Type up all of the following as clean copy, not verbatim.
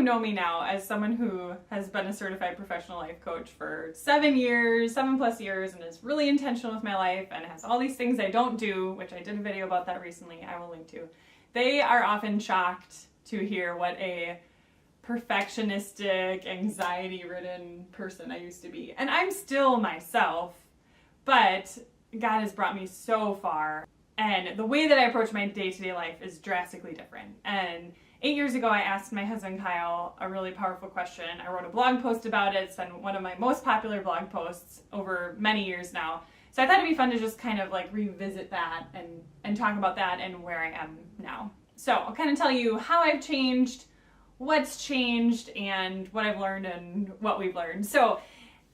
who know me now as someone who has been a certified professional life coach for 7+ years, and is really intentional with my life and has all these things I don't do, which I did a video about that recently, I will link to, they are often shocked to hear what a perfectionistic, anxiety-ridden person I used to be. And I'm still myself, but God has brought me so far. And the way that I approach my day-to-day life is drastically different. And 8 years ago, I asked my husband Kyle a really powerful question. I wrote a blog post about it. It's been one of my most popular blog posts over many years now. So I thought it'd be fun to just kind of like revisit that and talk about that and where I am now. So I'll kind of tell you how I've changed, what's changed, and what I've learned and what we've learned. So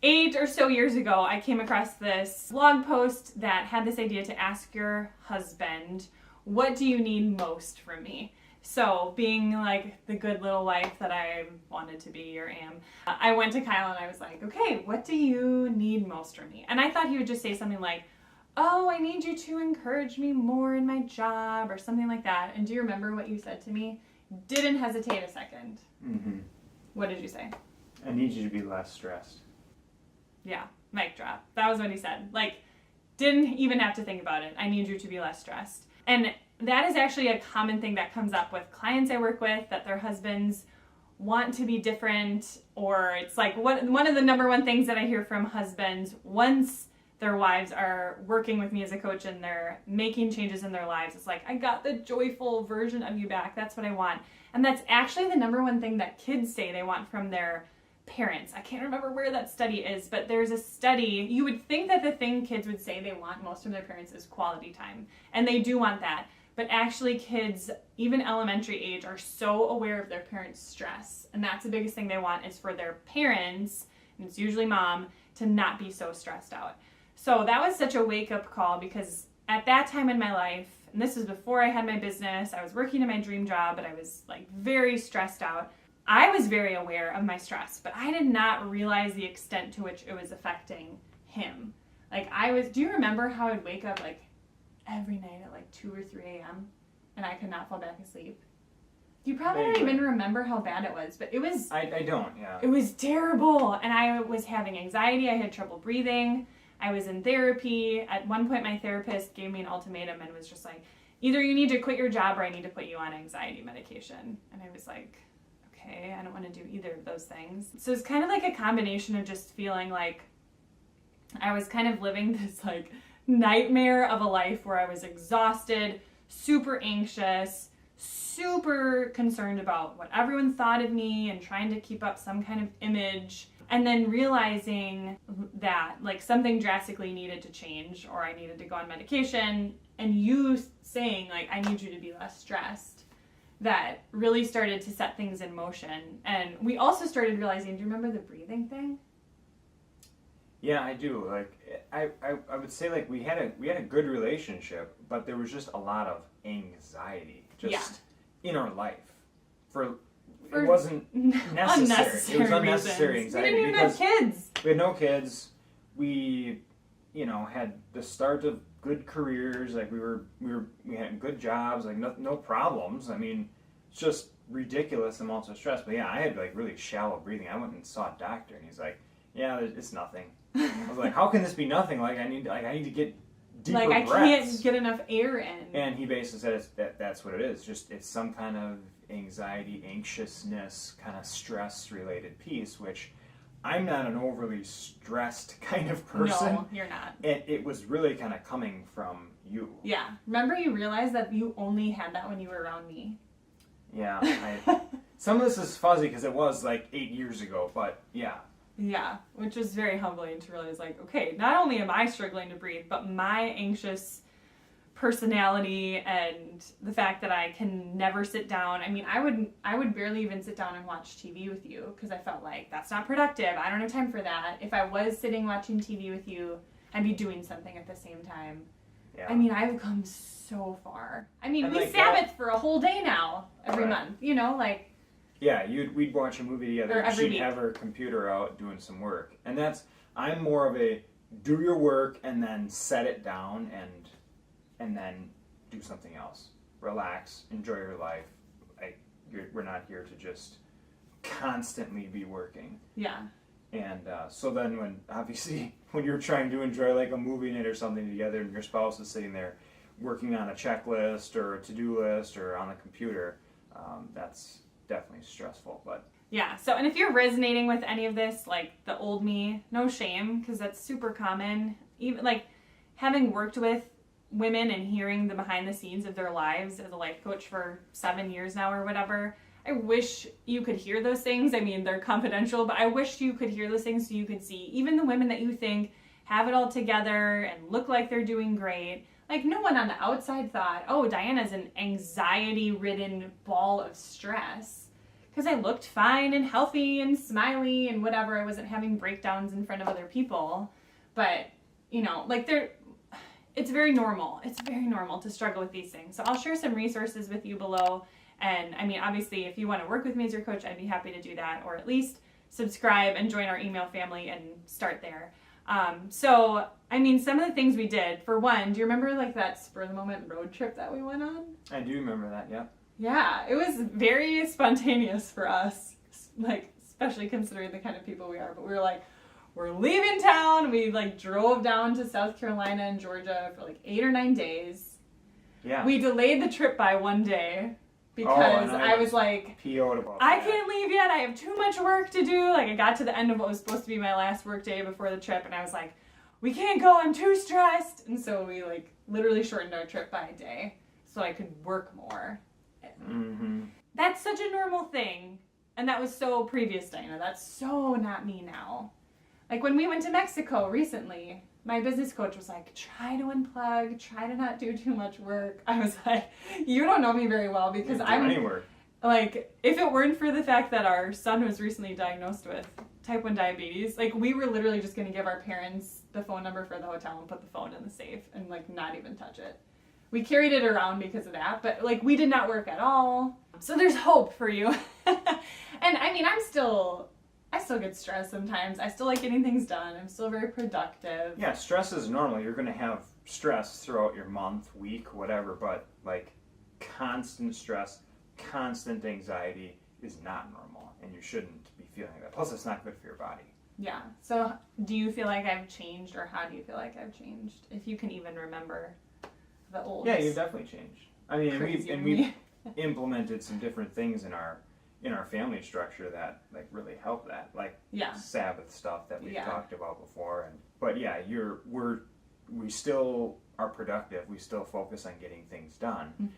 8 or so years ago, I came across this blog post that had this idea to ask your husband, what do you need most from me? So being like the good little wife that I wanted to be or am, I went to Kyle and I was like, okay, what do you need most from me? And I thought he would just say something like, oh, I need you to encourage me more in my job or something like that. And do you remember what you said to me? Didn't hesitate a second. Mm-hmm. What did you say? I need you to be less stressed. Yeah, mic drop. That was what he said. Like, didn't even have to think about it. I need you to be less stressed. And that is actually a common thing that comes up with clients I work with, that their husbands want to be different, or it's like one of the number one things that I hear from husbands once their wives are working with me as a coach and they're making changes in their lives. It's like, I got the joyful version of you back. That's what I want. And that's actually the number one thing that kids say they want from their parents. I can't remember where that study is, but there's a study. You would think that the thing kids would say they want most from their parents is quality time. And they do want that. But actually kids, even elementary age, are so aware of their parents' stress. And that's the biggest thing they want, is for their parents, and it's usually mom, to not be so stressed out. So that was such a wake-up call, because at that time in my life, and this was before I had my business, I was working in my dream job, but I was like very stressed out. I was very aware of my stress, but I did not realize the extent to which it was affecting him. Like do you remember how I'd wake up like every night at like 2 or 3 a.m. and I could not fall back asleep? You probably don't even remember how bad it was, but it was... I don't, yeah. It was terrible, and I was having anxiety, I had trouble breathing, I was in therapy. At one point my therapist gave me an ultimatum and was just like, either you need to quit your job or I need to put you on anxiety medication. And I was like, okay, I don't want to do either of those things. So it's kind of like a combination of just feeling like I was kind of living this like nightmare of a life where I was exhausted, super anxious, super concerned about what everyone thought of me and trying to keep up some kind of image, and then realizing that like something drastically needed to change, or I needed to go on medication, and you saying like, I need you to be less stressed, that really started to set things in motion. And we also started realizing, do you remember the breathing thing? Yeah, I do. Like I would say like we had a good relationship, but there was just a lot of anxiety in our life. It wasn't necessary. It was unnecessary anxiety. We didn't even have kids. We had no kids. We, had the start of good careers. Like we had good jobs. Like no problems. I mean, it's just ridiculous amounts of stress. But yeah, I had like really shallow breathing. I went and saw a doctor, and he's like, "Yeah, it's nothing." I was like, "How can this be nothing? Like I need to get deeper like I breaths. Can't get enough air in." And he basically said that's what it is. Just it's some kind of anxiety, anxiousness, kind of stress-related piece, which I'm not an overly stressed kind of person. No, you're not. It was really kind of coming from you. Yeah. Remember you realized that you only had that when you were around me? Yeah. Some of this is fuzzy because it was like 8 years ago, but yeah. Yeah, which was very humbling to realize, like, okay, not only am I struggling to breathe, but my anxious personality and the fact that I can never sit down. I mean, I would barely even sit down and watch TV with you because I felt like that's not productive. I don't have time for that. If I was sitting watching TV with you, I'd be doing something at the same time. Yeah. I mean, I've come so far. I mean, we Sabbath for a whole day now every month, like... Yeah, we'd watch a movie together, and she'd week. have her computer out doing some work. And I'm more of a do your work and then set it down and then do something else. Relax, enjoy your life. We're not here to just constantly be working. Yeah. And so then when you're trying to enjoy like a movie night or something together and your spouse is sitting there working on a checklist or a to-do list or on the computer, that's definitely stressful. But yeah, so, and if you're resonating with any of this, like the old me, no shame, because that's super common. Even like having worked with women and hearing the behind the scenes of their lives as a life coach for 7 years now or whatever, I wish you could hear those things. I mean, they're confidential, but I wish you could hear those things so you could see even the women that you think have it all together and look like they're doing great. Like, no one on the outside thought, oh, Diana's an anxiety-ridden ball of stress. Because I looked fine and healthy and smiley and whatever. I wasn't having breakdowns in front of other people. But, you know, like, it's very normal. It's very normal to struggle with these things. So I'll share some resources with you below. And, I mean, obviously, if you want to work with me as your coach, I'd be happy to do that. Or at least subscribe and join our email family and start there. So, I mean, some of the things we did, for one, do you remember like that spur of the moment road trip that we went on? I do remember that, yeah. Yeah, it was very spontaneous for us, like, especially considering the kind of people we are. But we were like, we're leaving town. We like drove down to South Carolina and Georgia for like 8 or 9 days. Yeah. We delayed the trip by 1 day. Because I was like, PO'd about I that. can't leave yet. I have too much work to do. Like, I got to the end of what was supposed to be my last work day before the trip, and I was like, we can't go. I'm too stressed. And so we, like, literally shortened our trip by a day so I could work more. Mm-hmm. That's such a normal thing. And that was so previous, Diana. That's so not me now. Like, when we went to Mexico recently, my business coach was like, try to unplug, try to not do too much work. I was like, you don't know me very well because I'm like, if it weren't for the fact that our son was recently diagnosed with type 1 diabetes, like we were literally just going to give our parents the phone number for the hotel and put the phone in the safe and like not even touch it. We carried it around because of that, but like we did not work at all. So there's hope for you. And I mean, I still get stressed sometimes. I still like getting things done. I'm still very productive. Yeah, stress is normal. You're going to have stress throughout your month, week, whatever, but like constant stress, constant anxiety is not normal, and you shouldn't be feeling that. Plus, it's not good for your body. Yeah. So do you feel like I've changed, or how do you feel like I've changed? If you can even remember the old. Yeah, you've definitely changed. I mean, we've implemented some different things in our family structure that like really help that, like Sabbath stuff that we've talked about before. But yeah, we still are productive. We still focus on getting things done,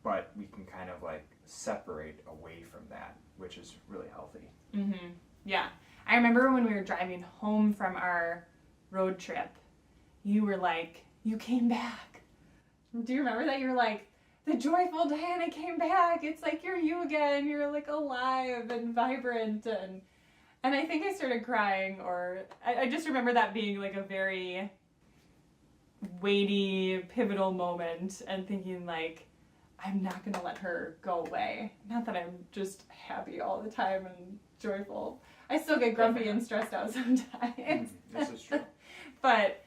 but we can kind of like separate away from that, which is really healthy. Mm-hmm. Yeah, I remember when we were driving home from our road trip, you were like, you came back. Do you remember that? You were like, the joyful Diana came back. It's like you're you again. You're like alive and vibrant, and I think I started crying, or I just remember that being like a very weighty, pivotal moment, and thinking like, I'm not gonna let her go away. Not that I'm just happy all the time and joyful. I still get grumpy and stressed out sometimes. This is true. But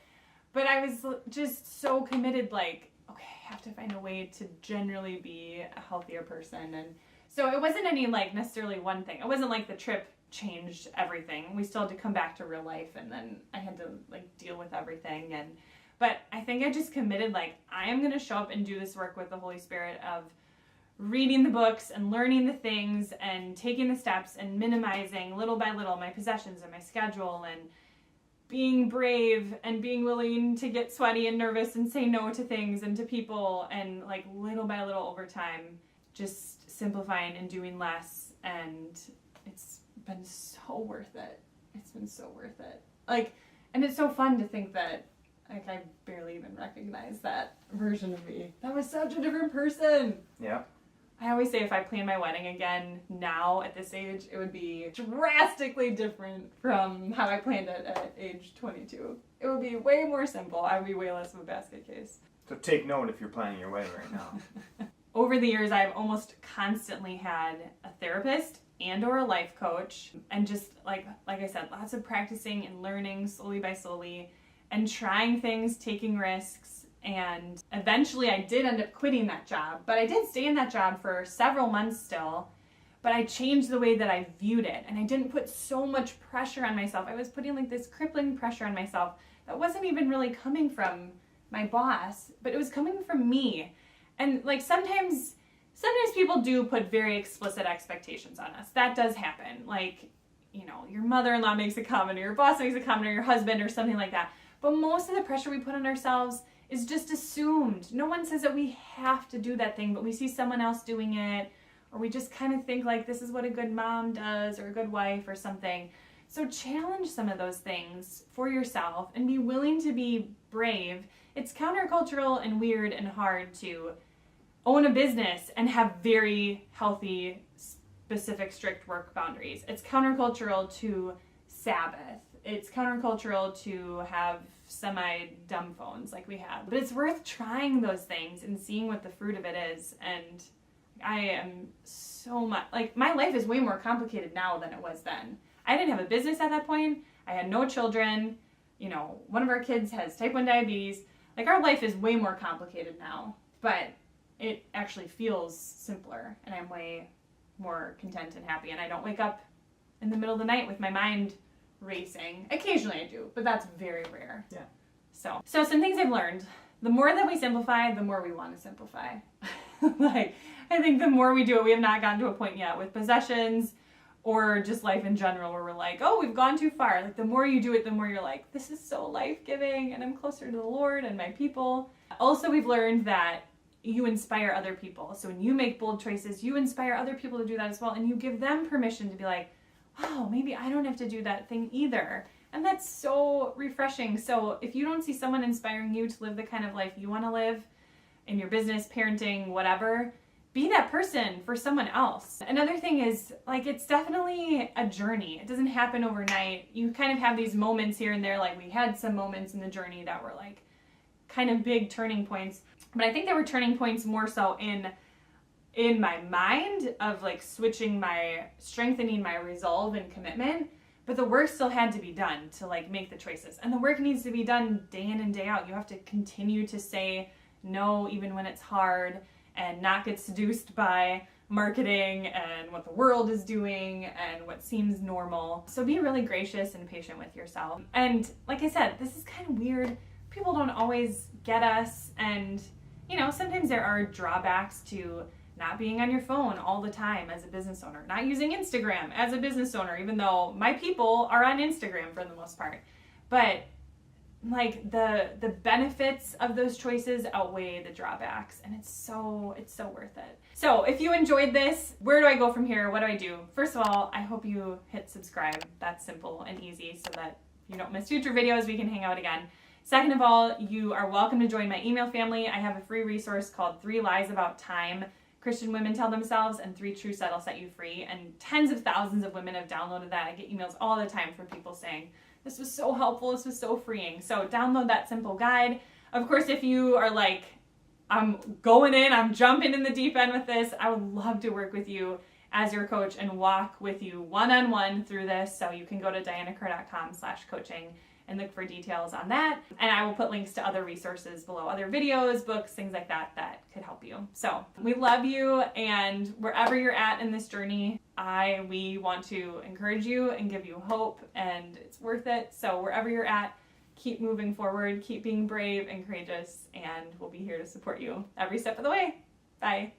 I was just so committed, like, okay, I have to find a way to generally be a healthier person. And so it wasn't any like necessarily one thing. It wasn't like the trip changed everything. We still had to come back to real life, and then I had to like deal with everything. But I think I just committed, like, I am going to show up and do this work with the Holy Spirit of reading the books and learning the things and taking the steps and minimizing little by little my possessions and my schedule and being brave and being willing to get sweaty and nervous and say no to things and to people, and like little by little over time, just simplifying and doing less. And it's been so worth it. It's been so worth it. Like, and it's so fun to think that like I barely even recognize that version of me. That was such a different person. Yeah. I always say if I plan my wedding again now at this age, it would be drastically different from how I planned it at age 22. It would be way more simple. I would be way less of a basket case. So take note if you're planning your wedding right now. Over the years, I've almost constantly had a therapist and or a life coach, and just like I said, lots of practicing and learning slowly by slowly and trying things, taking risks. And eventually I did end up quitting that job, but I did stay in that job for several months still. but I changed the way that I viewed it, and I didn't put so much pressure on myself. I was putting like this crippling pressure on myself that wasn't even really coming from my boss, but it was coming from me. And like sometimes people do put very explicit expectations on us. That does happen. Like, you know, your mother-in-law makes a comment, or your boss makes a comment, or your husband, or something like that. But most of the pressure we put on ourselves is just assumed. No one says that we have to do that thing, but we see someone else doing it, or we just kind of think like this is what a good mom does, or a good wife, or something. So challenge some of those things for yourself and be willing to be brave. It's countercultural and weird and hard to own a business and have very healthy, specific, strict work boundaries. It's countercultural to Sabbath. It's countercultural to have semi-dumb phones like we have. But it's worth trying those things and seeing what the fruit of it is. And I am so much, like, my life is way more complicated now than it was then. I didn't have a business at that point. I had no children. You know, one of our kids has type 1 diabetes. Like, our life is way more complicated now. But it actually feels simpler, and I'm way more content and happy. And I don't wake up in the middle of the night with my mind racing. Occasionally I do, but that's very rare. Yeah. So some things I've learned. The more that we simplify, the more we want to simplify. Like, I think the more we do it, we have not gotten to a point yet with possessions or just life in general where we're like, oh, we've gone too far. Like, the more you do it, the more you're like, this is so life-giving, and I'm closer to the Lord and my people. Also, we've learned that you inspire other people. So when you make bold choices, you inspire other people to do that as well, and you give them permission to be like, wow, maybe I don't have to do that thing either. And that's so refreshing. So if you don't see someone inspiring you to live the kind of life you want to live in your business, parenting, whatever, be that person for someone else. Another thing is, like, it's definitely a journey. It doesn't happen overnight. You kind of have these moments here and there. Like, we had some moments in the journey that were like kind of big turning points. But I think there were turning points more so in my mind of like strengthening my resolve and commitment. But the work still had to be done to like make the choices. And the work needs to be done day in and day out. You have to continue to say no even when it's hard, and not get seduced by marketing and what the world is doing and what seems normal. So be really gracious and patient with yourself. And like I said, this is kind of weird. People don't always get us, and you know, sometimes there are drawbacks to not being on your phone all the time as a business owner, not using Instagram as a business owner, even though my people are on Instagram for the most part. But like the benefits of those choices outweigh the drawbacks, and it's so worth it. So if you enjoyed this, where do I go from here? What do I do? First of all, I hope you hit subscribe. That's simple and easy so that you don't miss future videos. We can hang out again. Second of all, you are welcome to join my email family. I have a free resource called 3 Lies About Time Christian Women Tell Themselves and 3 Truths That'll Set You Free. And tens of thousands of women have downloaded that. I get emails all the time from people saying, this was so helpful, this was so freeing. So download that simple guide. Of course, if you are like, I'm going in, I'm jumping in the deep end with this, I would love to work with you as your coach and walk with you one-on-one through this. So you can go to dianakerr.com/coaching and look for details on that. And I will put links to other resources below, other videos, books, things like that that could help you. So we love you, and wherever you're at in this journey, we want to encourage you and give you hope, and it's worth it. So wherever you're at, keep moving forward, keep being brave and courageous, and we'll be here to support you every step of the way. Bye.